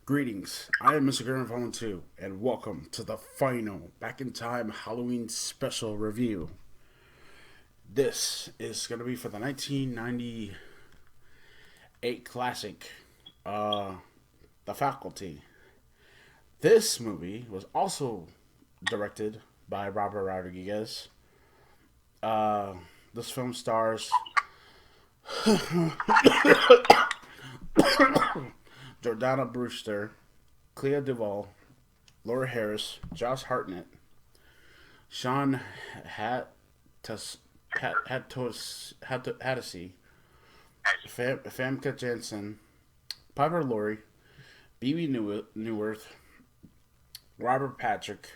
Greetings, I am Mr. Grimreaper 2, and welcome to the final Back in Time Halloween special review. This is going to be for the 1998 classic, The Faculty. This movie was also directed by Robert Rodriguez. This film stars Jordana Brewster, Clea Duvall, Laura Harris, Josh Hartnett, Sean Hattasey, Famke Janssen, Piper Laurie, Bebe Neuwirth, Robert Patrick,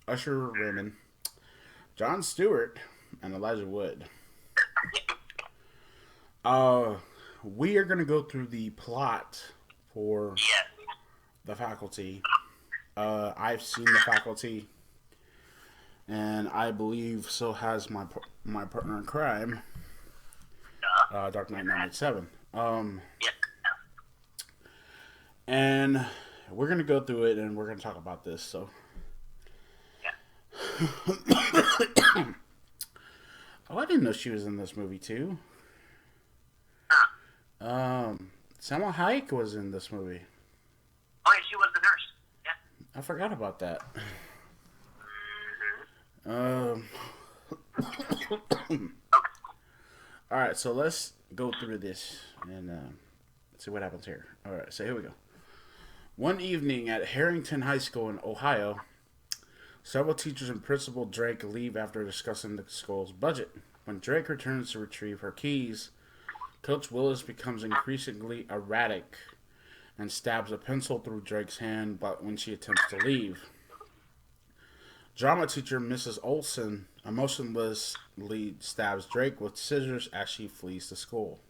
Usher Raymond, Jon Stewart, and Elijah Wood. We are going to go through the plot for The Faculty. I've seen The Faculty, and I believe so has my partner in crime, Dark Knight 97. And we're going to go through it, and we're going to talk about this, so... Oh, I didn't know she was in this movie, too. Salma Hayek was in this movie. Oh, yeah, she was the nurse. Yeah. I forgot about that. Alright, so let's go through this and see what happens here. Alright, so here we go. One evening at Harrington High School in Ohio, several teachers and Principal Drake leave after discussing the school's budget. When Drake returns to retrieve her keys, Coach Willis becomes increasingly erratic and stabs a pencil through Drake's hand but when she attempts to leave. Drama teacher Mrs. Olson emotionlessly stabs Drake with scissors as she flees the school.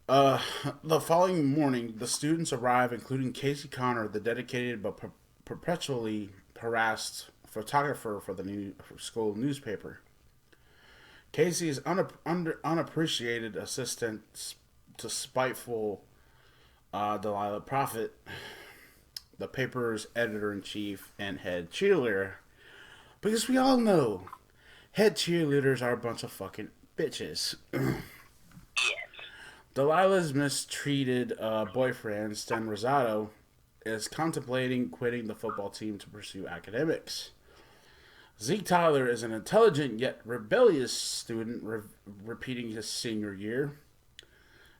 The following morning, the students arrive, including Casey Connor, the dedicated but perpetually harassed photographer for the school newspaper. Casey is unappreciated assistant to spiteful Delilah Prophet, the paper's editor-in-chief and head cheerleader. Because we all know head cheerleaders are a bunch of fucking bitches. Delilah's mistreated boyfriend, Sten Rosado, is contemplating quitting the football team to pursue academics. Zeke Tyler is an intelligent yet rebellious student repeating his senior year.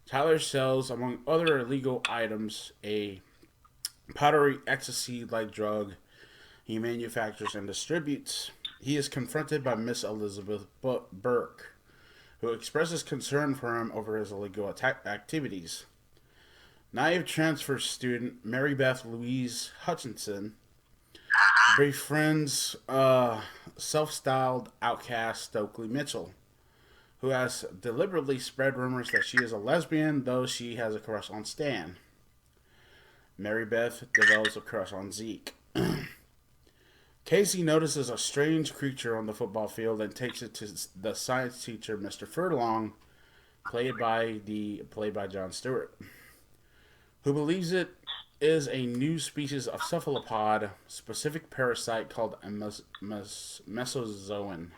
Tyler sells, among other illegal items, a powdery ecstasy-like drug he manufactures and distributes. He is confronted by Miss Elizabeth Burke, who expresses concern for him over his illegal activities. Naive transfer student Mary Beth Louise Hutchinson befriends self-styled outcast Stokely Mitchell, who has deliberately spread rumors that she is a lesbian, though she has a crush on Stan. Mary Beth develops a crush on Zeke. Casey notices a strange creature on the football field and takes it to the science teacher, Mr. Furlong, played by Jon Stewart, who believes it is a new species of cephalopod, specific parasite called a mesozoan.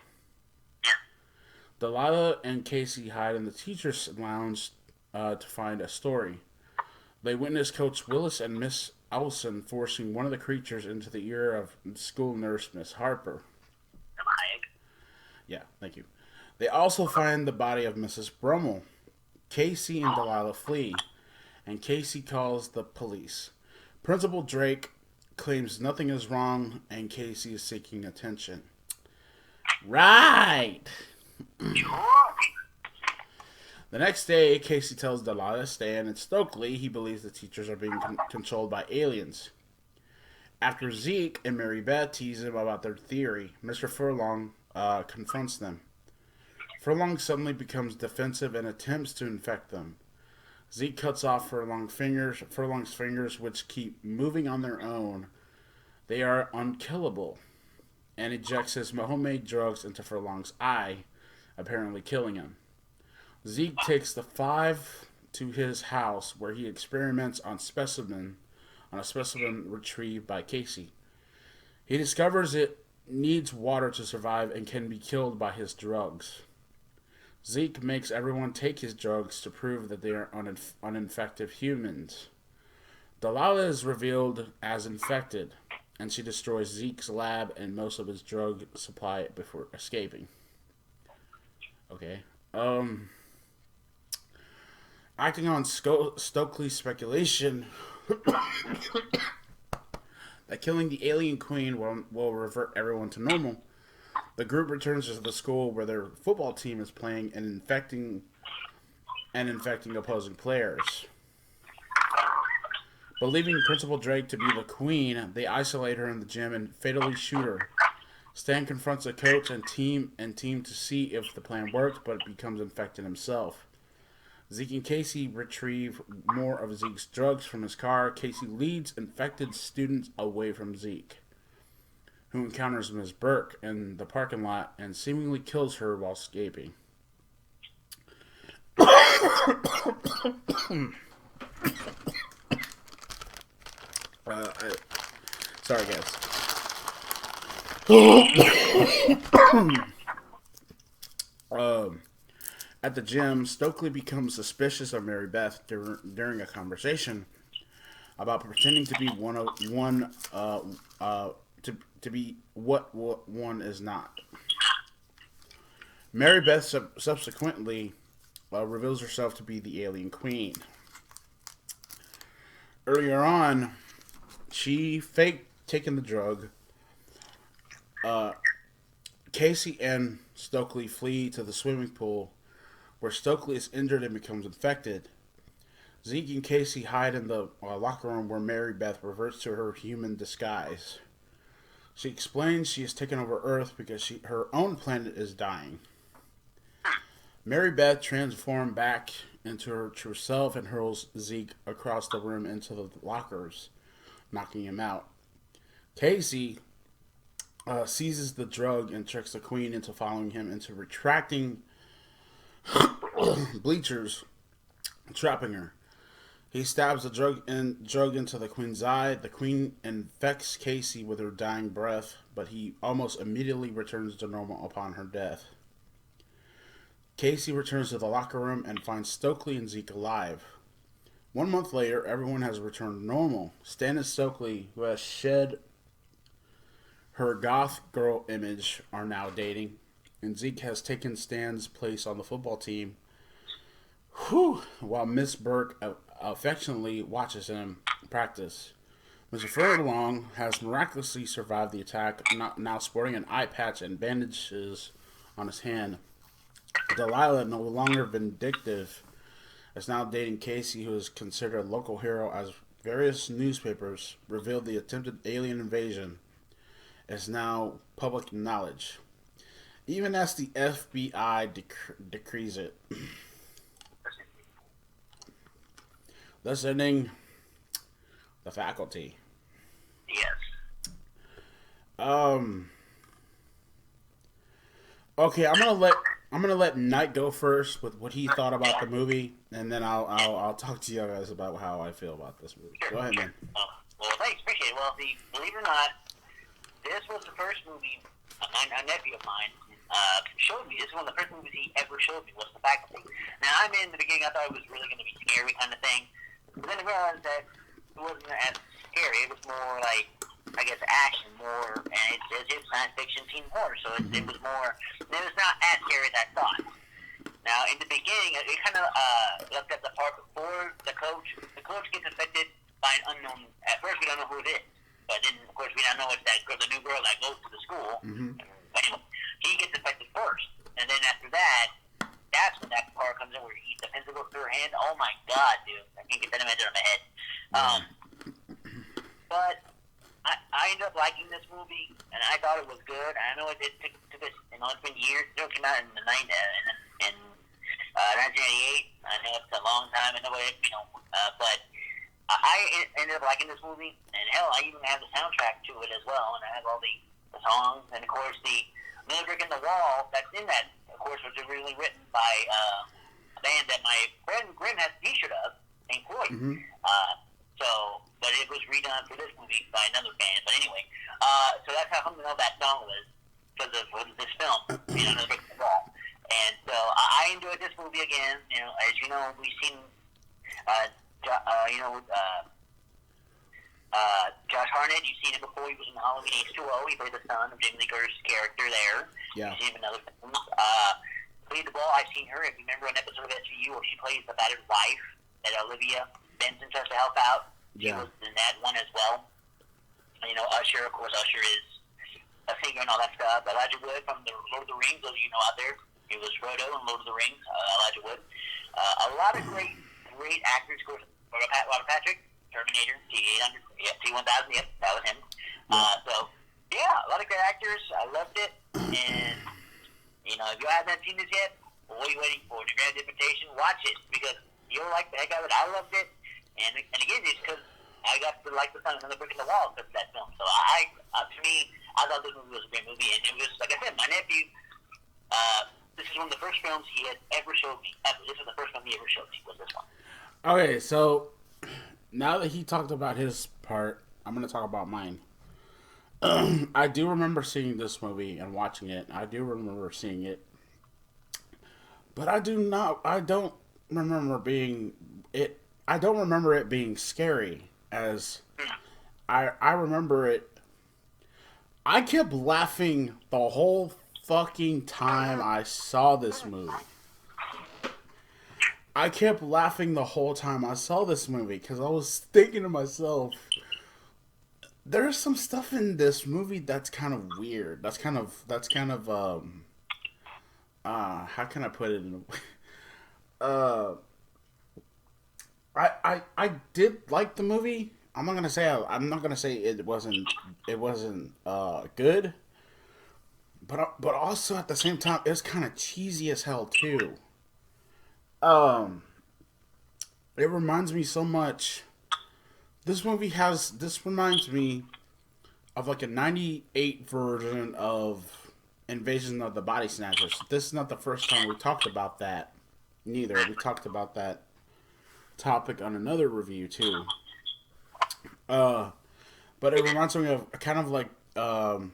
Delilah and Casey hide in the teacher's lounge to find a story. They witness Coach Willis and Miss Olson forcing one of the creatures into the ear of school nurse Miss Harper. Yeah, thank you. They also find the body of Mrs. Brummel. Casey and Delilah flee, and Casey calls the police. Principal Drake claims nothing is wrong, and Casey is seeking attention. Right! The next day, Casey tells Delilah, Stan, and Stokely he believes the teachers are being controlled by aliens. After Zeke and Mary Beth tease him about their theory, Mr. Furlong confronts them. Furlong suddenly becomes defensive and attempts to infect them. Zeke cuts off Furlong's fingers, which keep moving on their own. They are unkillable. and ejects his homemade drugs into Furlong's eye, apparently killing him. Zeke takes the five to his house where he experiments on a specimen retrieved by Casey. He discovers it needs water to survive and can be killed by his drugs. Zeke makes everyone take his drugs to prove that they are uninfected humans. Delilah is revealed as infected, and she destroys Zeke's lab and most of his drug supply before escaping. Okay. Acting on Stokely's speculation that killing the alien queen will revert everyone to normal, the group returns to the school where their football team is playing and infecting opposing players. Believing Principal Drake to be the queen, they isolate her in the gym and fatally shoot her. Stan confronts the coach and team to see if the plan works, but becomes infected himself. Zeke and Casey retrieve more of Zeke's drugs from his car. Casey leads infected students away from Zeke, who encounters Ms. Burke in the parking lot and seemingly kills her while escaping. Sorry, guys. At the gym, Stokely becomes suspicious of Mary Beth during a conversation about pretending to be to be what one is not. Mary Beth subsequently reveals herself to be the alien queen. Earlier on, she faked taking the drug. Casey and Stokely flee to the swimming pool, where Stokely is injured and becomes infected. Zeke and Casey hide in the locker room where Mary Beth reverts to her human disguise. She explains she has taken over Earth because her own planet is dying. Mary Beth transforms back into her true self and hurls Zeke across the room into the lockers, knocking him out. Casey seizes the drug and tricks the queen into following him into retracting bleachers, trapping her. He stabs the drug into the queen's eye. The queen infects Casey with her dying breath, but he almost immediately returns to normal upon her death. Casey returns to the locker room and finds Stokely and Zeke alive. 1 month later, everyone has returned to normal. Stan and Stokely, who has shed her goth girl image, are now dating, and Zeke has taken Stan's place on the football team. While Miss Burke affectionately watches him practice. Mr. Furlong has miraculously survived the attack, now sporting an eye patch and bandages on his hand. Delilah, no longer vindictive, is now dating Casey, who is considered a local hero, as various newspapers revealed the attempted alien invasion is now public knowledge, even as the FBI decrees it. Thus ending the faculty. Yes. Okay, I'm gonna let Knight go first with what he thought about the movie, and then I'll talk to you guys about how I feel about this movie. Sure. Go ahead, man. Well, thanks, appreciate it. Well, believe it or not, this was the first movie a nephew of mine showed me. This is one of the first movies he ever showed me was The Faculty. Now, in the beginning, I thought it was really going to be scary kind of thing. But then I realized that it wasn't as scary. It was more like, I guess, action, more, and it's science fiction, teen horror. So it was more, it was not as scary as I thought. Now, in the beginning, it kind of looked at the part before the coach gets affected by an unknown. At first, we don't know who it is. But then, of course, we don't know it's that girl, the new girl that goes to the school. Mm-hmm. Anyway, he gets affected first. And then after that, that's when that part comes in where the pencil goes through her hand. Oh, my God, dude. I can't get that image out of my head. But I ended up liking this movie, and I thought it was good. I know it took us, it's been years. It came out in the 1988. I know it's a long time. I know it, but I ended up liking this movie, and hell, I even have the soundtrack to it as well, and I have all the the songs, and of course the Another Brick in the Wall that's in that, of course, was originally written by a band that my friend Grim has a T-shirt of, Pink Floyd. Mm-hmm. But it was redone for this movie by another band. But anyway, so that's how come to know that song was because of this film, Another Brick in the Wall. And so I enjoyed this movie again. As you know, we've seen, Josh Hartnett. You've seen it before. He was in Halloween H2O. He played the son of Jim Lee Curtis's character there. Yeah. You've seen him in other films. Played the ball. I've seen her. If you remember an episode of SVU where she plays the battered wife that Olivia Benson tries to help out. She was in that one as well. Usher, of course, Usher is a singer and all that stuff. Elijah Wood from the Lord of the Rings, those of you know out there. He was Frodo in Lord of the Rings, Elijah Wood. A lot of great actors, of course. Robert Patrick, Terminator, T-800, T-1000, yep, that was him. A lot of great actors. I loved it. And, if you haven't seen this yet, what are you waiting for? To grab the invitation, watch it, because you'll like the heck out of it. I loved it. And again, it's because I got to like the son of Another Brick in the Wall because of that film. So to me, I thought this movie was a great movie, and it was, like I said, my nephew. This is one of the first films he had ever showed me. This was the first film he ever showed me. Was this one? Okay, so now that he talked about his part, I'm gonna talk about mine. I do remember seeing this movie and watching it. I do remember seeing it, but I don't remember being it. I don't remember it being scary. As I remember it, I kept laughing the whole fucking time I saw this movie. I kept laughing the whole time I saw this movie because I was thinking to myself, there's some stuff in this movie that's kind of weird. That's kind of how can I put it in a I did like the movie. I'm not gonna say it wasn't good, but also at the same time it's kind of cheesy as hell too. It reminds me so much. This reminds me of like a '98 version of Invasion of the Body Snatchers. This is not the first time we talked about that. Neither we talked about that topic on another review too. But it reminds me of kind of like the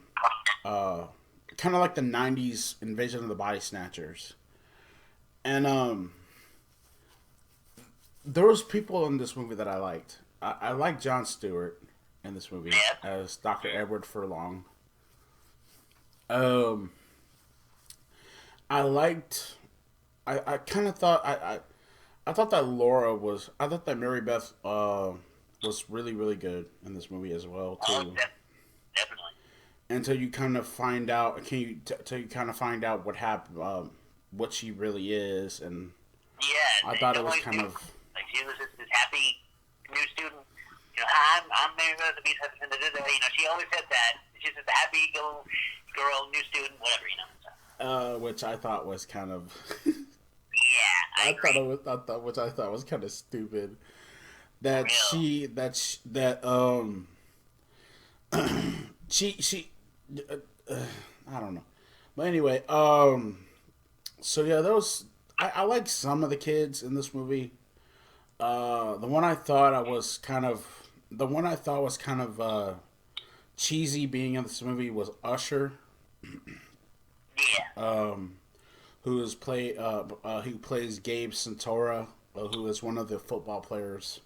'90s Invasion of the Body Snatchers, and there was people in this movie that I liked. I liked Jon Stewart in this movie as Dr. Edward Furlong. I liked. I kind of thought I thought that I thought that Mary Beth was really really good in this movie as well too. Oh, definitely. Until you kind of find out, till you kind of find out what happened, what she really is, and I thought it was kind of like she was this happy new student. I'm Mary Beth, the beast husband. She always said that she's just a happy girl, new student, whatever. Which I thought was kind of. Yeah, I thought which I thought was kind of stupid. That she I don't know, but anyway, so yeah, I like some of the kids in this movie. The one I thought was kind of cheesy being in this movie was Usher. Yeah. Who plays Gabe Santora, who is one of the football players.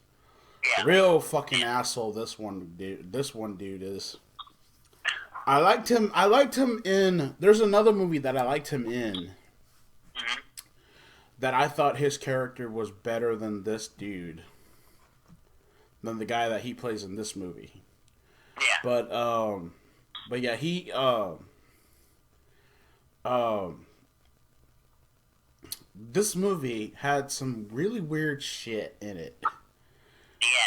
Yeah. Real fucking asshole. This one dude is. I liked him in. There's another movie that I liked him in. Mm-hmm. That I thought his character was better than this dude. Than the guy that he plays in this movie. Yeah. But yeah, he this movie had some really weird shit in it.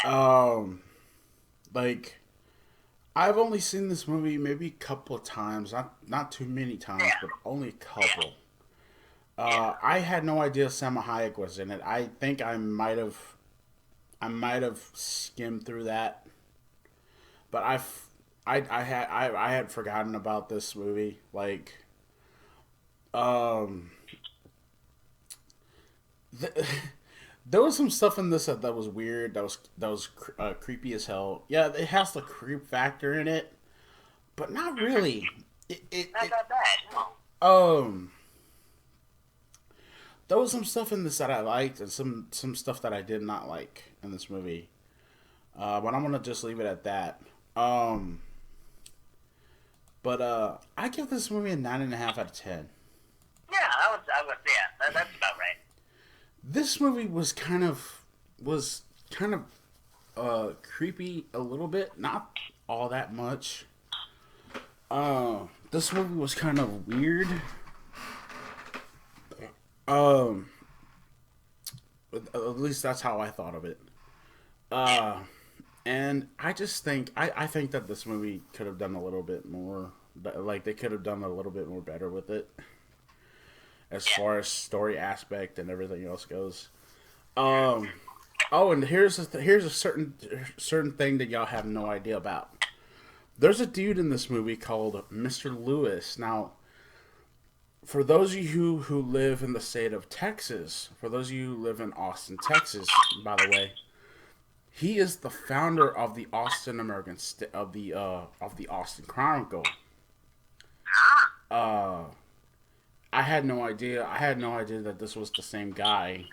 Yeah. Like I've only seen this movie maybe a couple of times, not too many times, but only a couple. I had no idea Salma Hayek was in it. I think I might have skimmed through that, but I had forgotten about this movie. Like, um, th- there was some stuff in this that was weird. That was creepy as hell. Yeah, it has the creep factor in it, but not really. Not that bad, no. Um, there was some stuff in this that I liked, and some stuff that I did not like in this movie. But I'm gonna just leave it at that. Um, but I give this movie a 9.5 out of 10. Yeah, yeah, that's about right. This movie was kind of creepy a little bit, not all that much. This movie was kind of weird. Um, at least that's how I thought of it. Uh, and I think that this movie could have done a little bit more. Like they could have done a little bit more better with it, as Yeah. far as story aspect and everything else goes. Um, oh, and here's a certain thing that y'all have no idea about. There's a dude in this movie called Mr. Lewis. Now, for those of you who live in the state of Texas, for those of you who live in Austin, Texas, by the way, he is the founder of the Austin American of the Austin Chronicle. Ah, Uh, I had no idea. I had no idea that this was the same guy.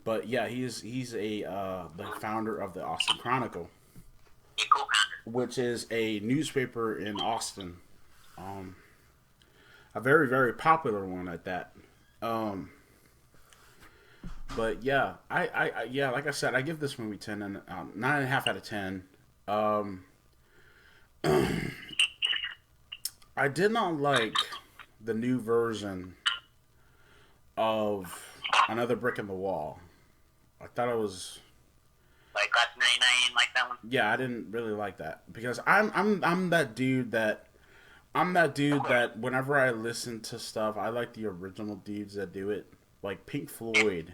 But yeah, he's a the founder of the Austin Chronicle, yeah, co-founder. which is a newspaper in Austin. Um, a very very popular one at that. Um, but yeah, yeah, like I said, I give this movie 9.5 out of 10. Um, I did not like the new version of Another Brick in the Wall. I thought it was Like Class 99, like that one. yeah, I didn't really like that because I'm that dude that whenever I listen to stuff, I like the original dudes that do it, like Pink Floyd.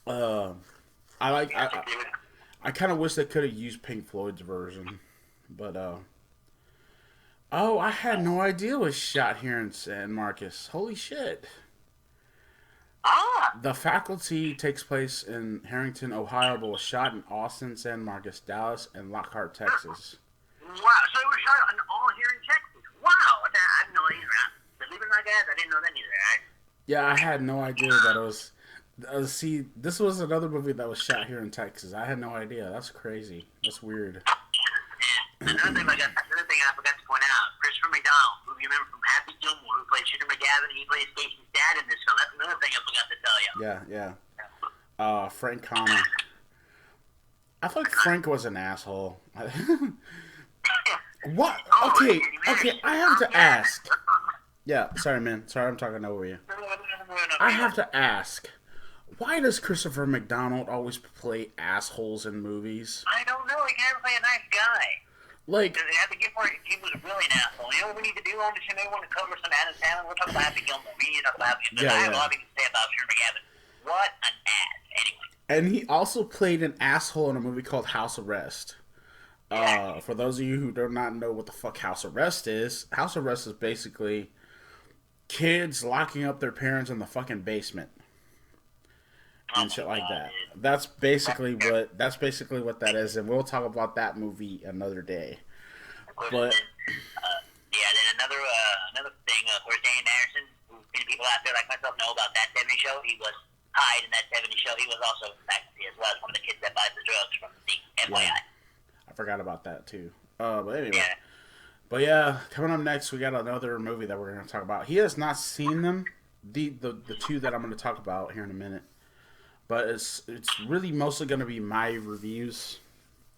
Yeah. Uh, I like Yeah, they do it. I kind of wish they could have used Pink Floyd's version, but oh, I had no idea it was shot here in San Marcos. Holy shit! Ah, The Faculty takes place in Harrington, Ohio, but was shot in Austin, San Marcos, Dallas, and Lockhart, Texas. wow. So it was shot on all here in Texas. Wow. I didn't know either. Believe it or not, guys, I didn't know that either. Yeah, I had no idea that it was. See, this was another movie that was shot here in Texas. I had no idea. That's crazy. That's weird. And another thing I forgot to point out, Christopher McDonald, who you remember from Happy Gilmore, who played Shooter McGavin, he plays Stacy's dad in this film. That's another thing I forgot to tell you. Yeah, yeah. Frank Connor. I thought Frank was an asshole. What? Oh, Okay, you married okay. I have to ask. Yeah, sorry, man. Sorry, I'm talking over you. I have to ask. Why does Christopher McDonald always play assholes in movies? I don't know. He can never play a nice guy. Like, They have to get where he was really an asshole. You know what we need to do on this show? Maybe we want to cover some Adam Sandler. We'll talk about Happy Gilmore. We need to talk about Happy Gilmore. Yeah, I have a yeah. lot of things to say about Shooter McGavin. What an ass. Anyway. and he also played an asshole in a movie called House Arrest. For those of you who do not know what the fuck House Arrest is basically kids locking up their parents in the fucking basement Oh and my shit like God, that. dude. That's basically what that is, and we'll talk about that movie another day. But Yeah, then another thing, of course, Dan Anderson, who many people out there like myself know about that 70 show. He was Hyde in that 70 show. He was also faculty as well as one of the kids that buys the drugs from the FYI. yeah, I forgot about that too. But anyway, Yeah. but yeah, coming up next, we got another movie that we're going to talk about. He has not seen them, the two that I'm going to talk about here in a minute. But it's really mostly going to be my reviews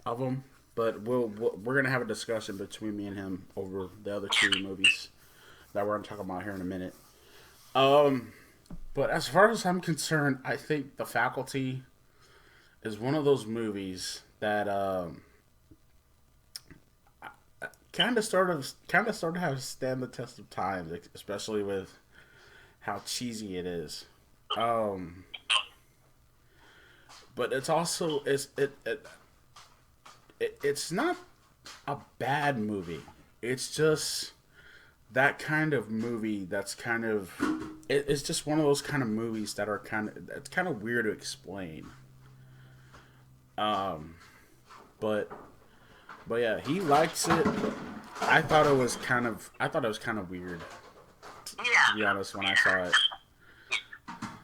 of them. But we're going to have a discussion between me and him over the other two movies that we're going to talk about here in a minute. But as far as I'm concerned, I think The Faculty is one of those movies that kind of sort of have to stand the test of time, especially with how cheesy it is. But it's also it's not a bad movie. It's just that kind of movie that's kind of it's just one of those kind of movies that are it's kind of weird to explain. Um, but yeah, he likes it. I thought it was kind of weird, to be Yeah. honest, when I saw it.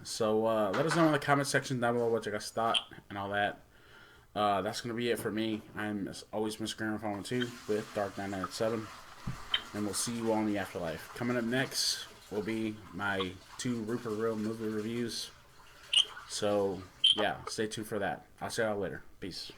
So let us know in the comment section down below what you guys thought and all that. That's gonna be it for me. I'm as always Mr. Grimreaper 2 with Dark 997, and we'll see you all in the afterlife. Coming up next will be my 2 Rupert Real movie reviews. So yeah, stay tuned for that. I'll see y'all later. Peace.